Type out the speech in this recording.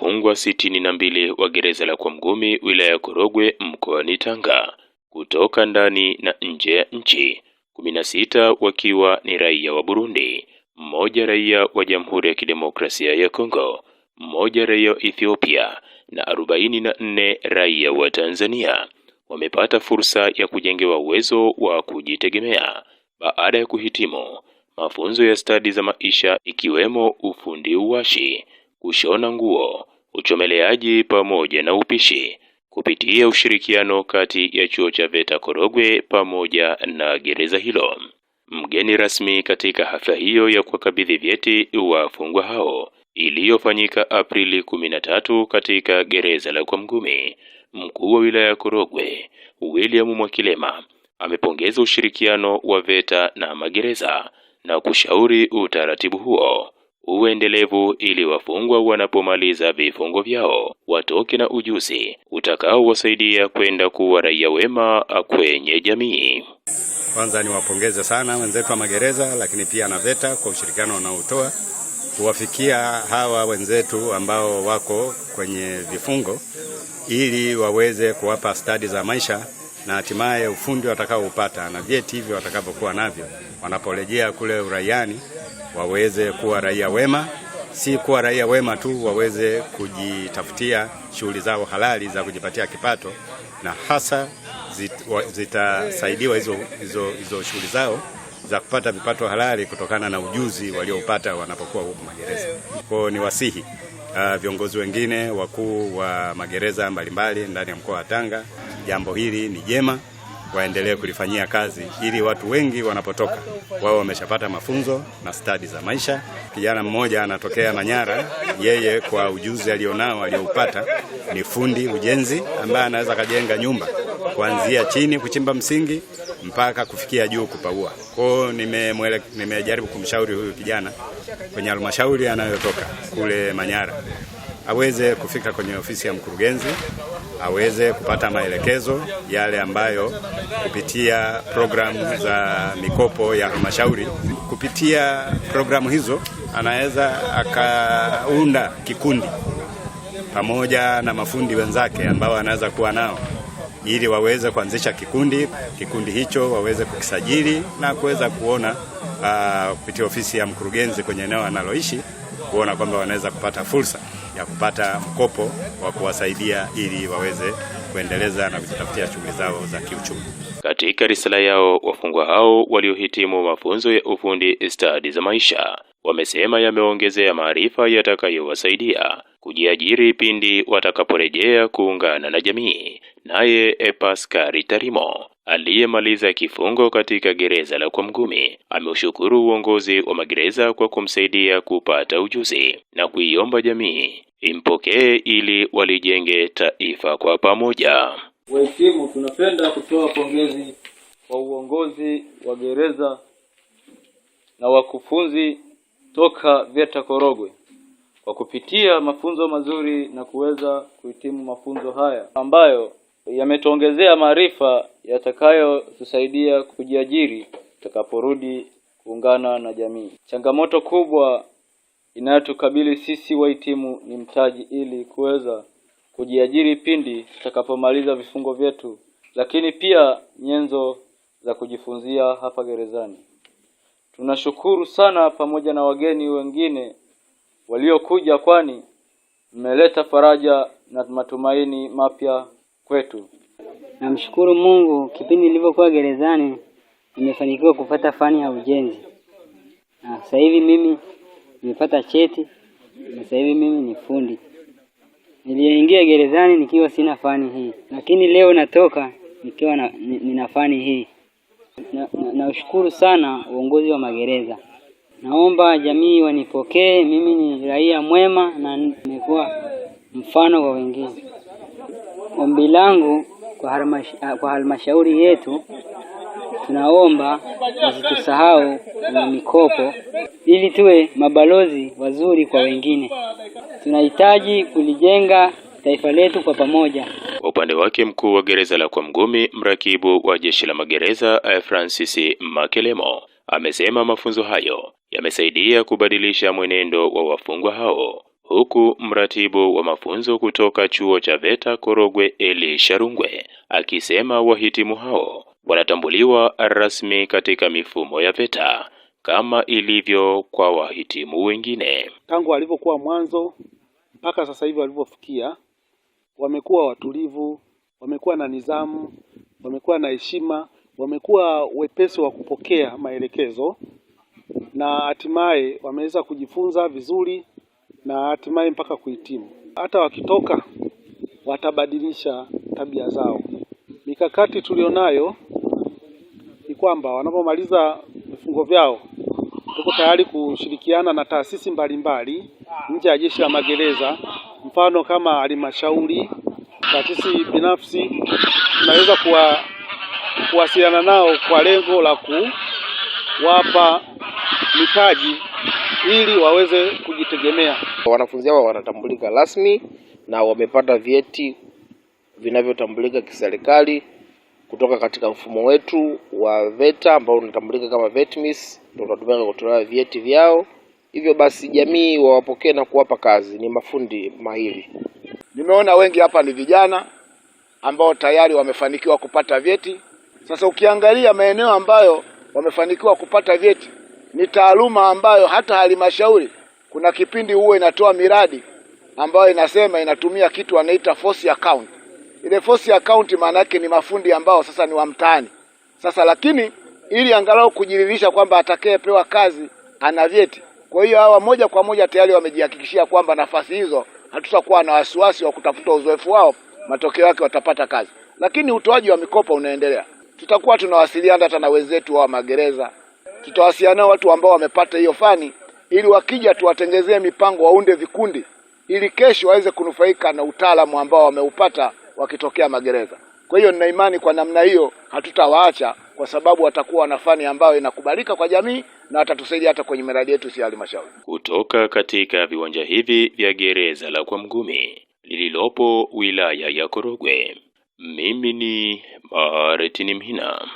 wafungwa 62 wa gereza la Kwamgumi wilaya ya Korogwe mkoani Tanga kutoka ndani na nje ya nchi, 16 wakiwa ni raia wa Burundi, mmoja raia wa Jamhuri ya Kidemokrasia ya Kongo, mmoja raia wa Ethiopia na 44 raia wa Tanzania wamepata fursa ya kujengewa uwezo wa kujitegemea baada ya kuhitimu mafunzo ya stadi za maisha ikiwemo ufundi uwashi, kushona nguo, uchomeleaji pamoja na upishi kupitia ushirikiano kati ya chuo cha VETA Korogwe pamoja na gereza hilo. Mgeni rasmi katika hafla hiyo ya kuwakabidhi vyeti wafungwa hao iliyofanyika Aprili 13 katika gereza la Kwamgumi, mkuu wa wilaya ya Korogwe William Mwakilema amepongeza ushirikiano wa VETA na magereza na kushauri utaratibu huo uendelevu ili wafungwa wanapomaliza vifungo vyao watoke na ujuzi utakaowasaidia kwenda kuwa raia wema kwenye jamii. Kwanza niwapongeze sana wenzetu wa magereza, lakini pia na VETA kwa ushirikiano wanaotoa kuwafikia hawa wenzetu ambao wako kwenye vifungo ili waweze kuwapa stadi za maisha na hatimaye ufundi watakaoupata na vyeti hivyo watakapokuwa navyo wanaporejea kule uraiani waweze kuwa raia wema, si kuwa raia wema tu, waweze kujitafutia shughuli zao halali za kujipatia kipato, na hasa zitasaidiwa hizo shughuli zao za kupata vipato halali kutokana na ujuzi walioupata wanapokuwa huko magereza. Kwa ni wasihi viongozi wengine wakuu wa magereza mbalimbali ndani ya mkoa wa Tanga, jambo hili ni jema, waendelee kulifanyia kazi ili watu wengi wanapotoka wao wameshapata mafunzo na stadi za maisha. Kijana mmoja anatokea Manyara, yeye kwa ujuzi alionao alioupata ni fundi ujenzi ambaye anaweza kujenga nyumba kuanzia chini kuchimba msingi mpaka kufikia juu kupaua. Kwa nimejaribu kumshauri huyu kijana kwenye halmashauri anayotoka kule Manyara aweze kufika kwenye ofisi ya mkurugenzi, aweze kupata maelekezo yale ambayo kupitia programu za mikopo ya halmashauri, kupitia programu hizo anaweza akaunda kikundi pamoja na mafundi wenzake ambao anaweza kuwa nao ili waweze kuanzisha kikundi hicho waweze kukisajili na kuweza kuona kupitia ofisi ya mkurugenzi kwenye eneo analoishi kuona kwamba wanaweza kupata fursa ya kupata mkopo wa kuwasaidia ili waweze kuendeleza na kujitafutia shughuli zao za kiuchumi. Katika risala yao, wafungwa hao waliohitimu mafunzo ya ufundi stadi za maisha wamesema yameongezea maarifa yatakayowasaidia kujiajiri pindi watakaporejea kuungana na jamii. Naye Pascal Tarimo aliyemaliza kifungo katika gereza la Kwamgumi ameushukuru uongozi wa magereza kwa kumsaidia kupata ujuzi na kuiomba jamii impokee ili walijenge taifa kwa pamoja. Wahitimu, tunapenda kutoa pongezi kwa uongozi wa gereza na wakufunzi toka VETA Korogwe kwa kupitia mafunzo mazuri na kuweza kuhitimu mafunzo haya ambayo yametuongezea maarifa yatakayotusaidia kujiajiri tutakaporudi kuungana na jamii. Changamoto kubwa inayotukabili sisi wahitimu ni mtaji ili kuweza kujiajiri pindi tutakapomaliza vifungo vyetu, lakini pia nyenzo za kujifunzia hapa gerezani. Tunashukuru sana pamoja na wageni wengine waliokuja, kwani mmeleta faraja na matumaini mapya kwetu. Namshukuru Mungu, kipindi nilivyokuwa gerezani nimefanikiwa kupata fani ya ujenzi. Na sasa hivi mimi nimepata cheti, na sasa hivi mimi ni fundi. Niliingia gerezani nikiwa sina fani hii, lakini leo natoka nikiwa nina fani hii. Naushukuru sana uongozi wa magereza. Naomba jamii wanipokee, mimi ni raia mwema na nimekuwa mfano kwa wengine. Ombi langu kwa halmashauri yetu, tunaomba wasitusahau na mikopo ili tuwe mabalozi wazuri kwa wengine. Tunahitaji kulijenga taifa letu kwa pamoja. Upande wake, mkuu wa gereza la Kwamgumi, mrakibu wa jeshi la magereza Francis Makelemo amesema mafunzo hayo yamesaidia kubadilisha mwenendo wa wafungwa hao, huku mratibu wa mafunzo kutoka chuo cha VETA Korogwe Eli Sharungwe akisema wahitimu hao wanatambuliwa rasmi katika mifumo ya VETA kama ilivyo kwa wahitimu wengine. Tangu walivyokuwa mwanzo mpaka sasa hivi walivyofikia, wamekuwa watulivu, wamekuwa na nidhamu, wamekuwa na heshima, wamekuwa wepesi wa kupokea maelekezo na hatimaye wameweza kujifunza vizuri na hatimaye mpaka kuhitimu. Hata wakitoka watabadilisha tabia zao. Mikakati tulionayo ni kwamba wanapomaliza vifungo vyao, tuko tayari kushirikiana na taasisi mbalimbali nje ya Jeshi la Magereza, mfano kama halmashauri, taasisi binafsi. Tunaweza kuwasiliana nao kwa lengo la kuwapa mitaji ili waweze kujitegemea. Wanafunzi hao wanatambulika rasmi na wamepata vyeti vinavyotambulika kiserikali kutoka katika mfumo wetu wa VETA ambao unatambulika kama VETMIS, ndio tunatumia kutoa vyeti vyao. Hivyo basi jamii wawapokee na kuwapa kazi, ni mafundi mahiri. Nimeona wengi hapa ni vijana ambao tayari wamefanikiwa kupata vyeti. Sasa ukiangalia maeneo ambayo wamefanikiwa kupata vyeti, ni taaluma ambayo hata halmashauri kuna kipindi huwa inatoa miradi ambayo inasema inatumia kitu wanaita force account. Ile force account maana yake ni mafundi ambao sasa ni wa mtaani. Sasa lakini ili angalau kujiridhisha kwamba atakayepewa kazi ana vyeti. Kwa hiyo hawa moja kwa moja tayari wamejihakikishia kwamba nafasi hizo hatutakuwa na wasiwasi wa kutafuta uzoefu wao, matokeo yake watapata kazi. Lakini utoaji wa mikopo unaendelea. Tutakuwa tunawasiliana hata na wenzetu wa magereza. Tutawasiliana watu ambao wamepata hiyo fani ili wakija tuwatengezee mipango, waunde vikundi ili kesho waweze kunufaika na utaalamu ambao wameupata wakitokea magereza. Kwa hiyo nina imani kwa namna hiyo hatutawaacha, kwa sababu watakuwa na fani ambayo inakubalika kwa jamii na watatusaidia hata kwenye miradi yetu si halmashauri. Kutoka katika viwanja hivi vya gereza la Kwa Mgumi lililopo wilaya ya Korogwe, mimi ni Martin Mhina.